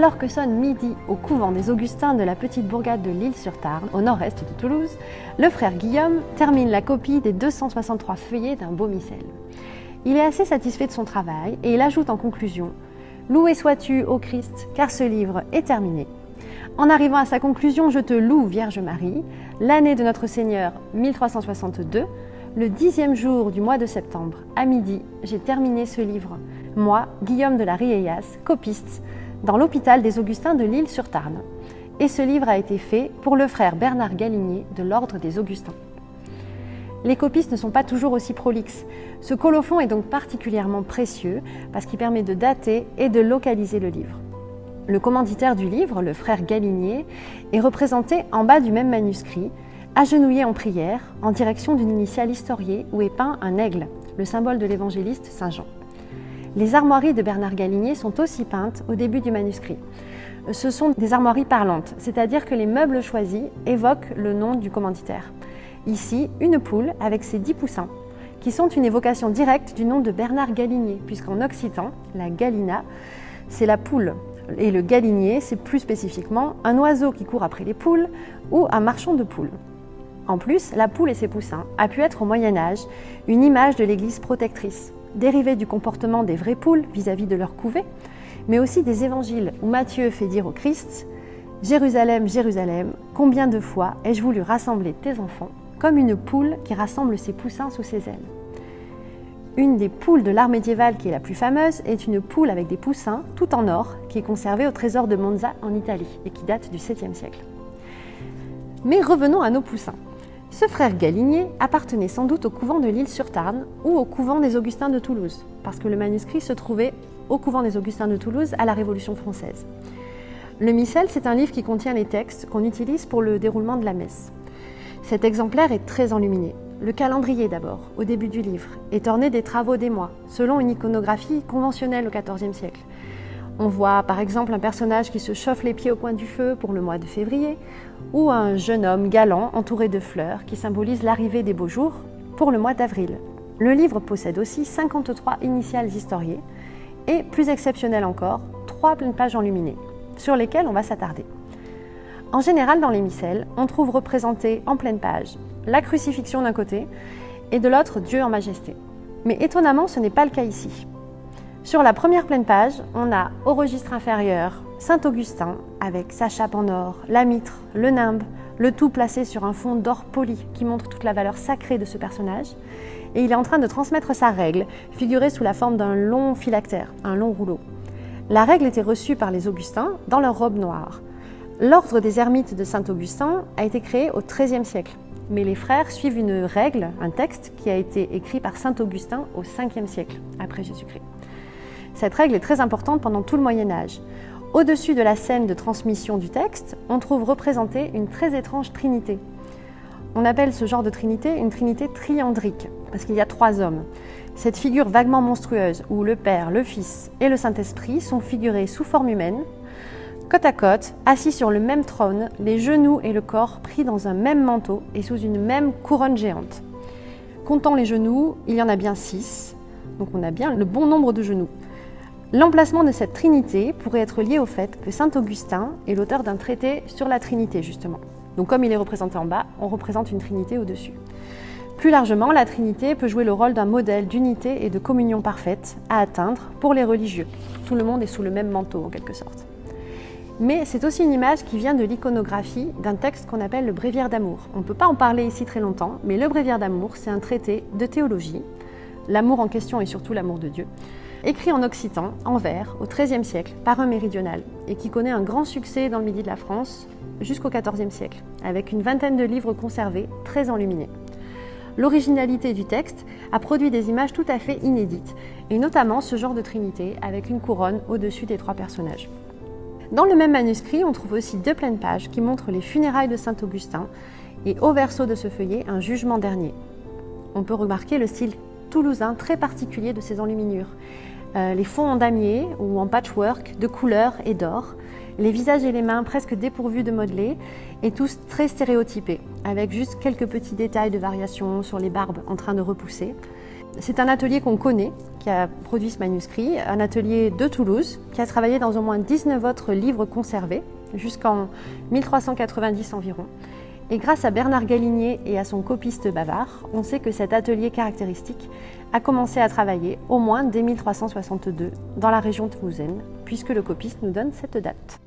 Alors que sonne midi au couvent des Augustins de la petite bourgade de L'Isle-sur-Tarn, au nord-est de Toulouse, le frère Guillaume termine la copie des 263 feuillets d'un beau missel. Il est assez satisfait de son travail et il ajoute en conclusion « Loué sois-tu, ô Christ, car ce livre est terminé. En arrivant à sa conclusion, je te loue, Vierge Marie, l'année de notre Seigneur 1362, le 10e jour du mois de septembre, à midi, j'ai terminé ce livre. Moi, Guillaume de la Rieyas, copiste, dans l'hôpital des Augustins de L'Isle-sur-Tarn. Et ce livre a été fait pour le frère Bernard Galinier de l'Ordre des Augustins. » Les copistes ne sont pas toujours aussi prolixes. Ce colophon est donc particulièrement précieux parce qu'il permet de dater et de localiser le livre. Le commanditaire du livre, le frère Galinier, est représenté en bas du même manuscrit, agenouillé en prière, en direction d'une initiale historiée où est peint un aigle, le symbole de l'évangéliste Saint Jean. Les armoiries de Bernard Galinier sont aussi peintes au début du manuscrit. Ce sont des armoiries parlantes, c'est-à-dire que les meubles choisis évoquent le nom du commanditaire. Ici, une poule avec ses 10 poussins, qui sont une évocation directe du nom de Bernard Galinier, puisqu'en occitan, la galina, c'est la poule. Et le galinier, c'est plus spécifiquement un oiseau qui court après les poules ou un marchand de poules. En plus, la poule et ses poussins a pu être au Moyen-Âge une image de l'Église protectrice, dérivée du comportement des vraies poules vis-à-vis de leur couvée, mais aussi des évangiles où Matthieu fait dire au Christ « Jérusalem, Jérusalem, combien de fois ai-je voulu rassembler tes enfants comme une poule qui rassemble ses poussins sous ses ailes ?» Une des poules de l'art médiéval qui est la plus fameuse est une poule avec des poussins, tout en or, qui est conservée au trésor de Monza en Italie et qui date du 7e siècle. Mais revenons à nos poussins. Ce frère Galinier appartenait sans doute au couvent de L'Isle-sur-Tarn ou au couvent des Augustins de Toulouse, parce que le manuscrit se trouvait au couvent des Augustins de Toulouse à la Révolution française. Le missel, c'est un livre qui contient les textes qu'on utilise pour le déroulement de la messe. Cet exemplaire est très enluminé. Le calendrier d'abord, au début du livre, est orné des travaux des mois, selon une iconographie conventionnelle au XIVe siècle. On voit par exemple un personnage qui se chauffe les pieds au coin du feu pour le mois de février, ou un jeune homme galant entouré de fleurs qui symbolise l'arrivée des beaux jours pour le mois d'avril. Le livre possède aussi 53 initiales historiées et, plus exceptionnel encore, 3 pleines pages enluminées, sur lesquelles on va s'attarder. En général, dans les missels, on trouve représenté en pleine page la crucifixion d'un côté et de l'autre Dieu en majesté. Mais étonnamment, ce n'est pas le cas ici. Sur la première pleine page, on a au registre inférieur Saint Augustin avec sa chape en or, la mitre, le nimbe, le tout placé sur un fond d'or poli qui montre toute la valeur sacrée de ce personnage. Et il est en train de transmettre sa règle, figurée sous la forme d'un long phylactère, un long rouleau. La règle était reçue par les Augustins dans leur robe noire. L'ordre des ermites de Saint-Augustin a été créé au XIIIe siècle, mais les frères suivent une règle, un texte qui a été écrit par Saint-Augustin au Ve siècle, après Jésus-Christ. Cette règle est très importante pendant tout le Moyen-Âge. Au-dessus de la scène de transmission du texte, on trouve représentée une très étrange trinité. On appelle ce genre de trinité une trinité triandrique, parce qu'il y a 3 hommes. Cette figure vaguement monstrueuse, où le Père, le Fils et le Saint-Esprit sont figurés sous forme humaine, côte à côte, assis sur le même trône, les genoux et le corps pris dans un même manteau et sous une même couronne géante. Comptant les genoux, il y en a bien 6, donc on a bien le bon nombre de genoux. L'emplacement de cette trinité pourrait être lié au fait que saint Augustin est l'auteur d'un traité sur la Trinité, justement. Donc comme il est représenté en bas, on représente une trinité au-dessus. Plus largement, la Trinité peut jouer le rôle d'un modèle d'unité et de communion parfaite à atteindre pour les religieux. Tout le monde est sous le même manteau, en quelque sorte. Mais c'est aussi une image qui vient de l'iconographie d'un texte qu'on appelle le Bréviaire d'amour. On ne peut pas en parler ici très longtemps, mais le Bréviaire d'amour, c'est un traité de théologie, l'amour en question et surtout l'amour de Dieu, écrit en occitan, en vers, au XIIIe siècle, par un méridional, et qui connaît un grand succès dans le midi de la France jusqu'au XIVe siècle, avec une vingtaine de livres conservés, très enluminés. L'originalité du texte a produit des images tout à fait inédites, et notamment ce genre de trinité avec une couronne au-dessus des 3 personnages. Dans le même manuscrit, on trouve aussi 2 pleines pages qui montrent les funérailles de saint Augustin et au verso de ce feuillet, un jugement dernier. On peut remarquer le style toulousain très particulier de ces enluminures. Les fonds en damier ou en patchwork de couleurs et d'or, les visages et les mains presque dépourvus de modelés et tous très stéréotypés, avec juste quelques petits détails de variation sur les barbes en train de repousser. C'est un atelier qu'on connaît, qui a produit ce manuscrit, un atelier de Toulouse, qui a travaillé dans au moins 19 autres livres conservés, jusqu'en 1390 environ. Et grâce à Bernard Galinier et à son copiste bavard, on sait que cet atelier caractéristique a commencé à travailler au moins dès 1362 dans la région toulousaine, puisque le copiste nous donne cette date.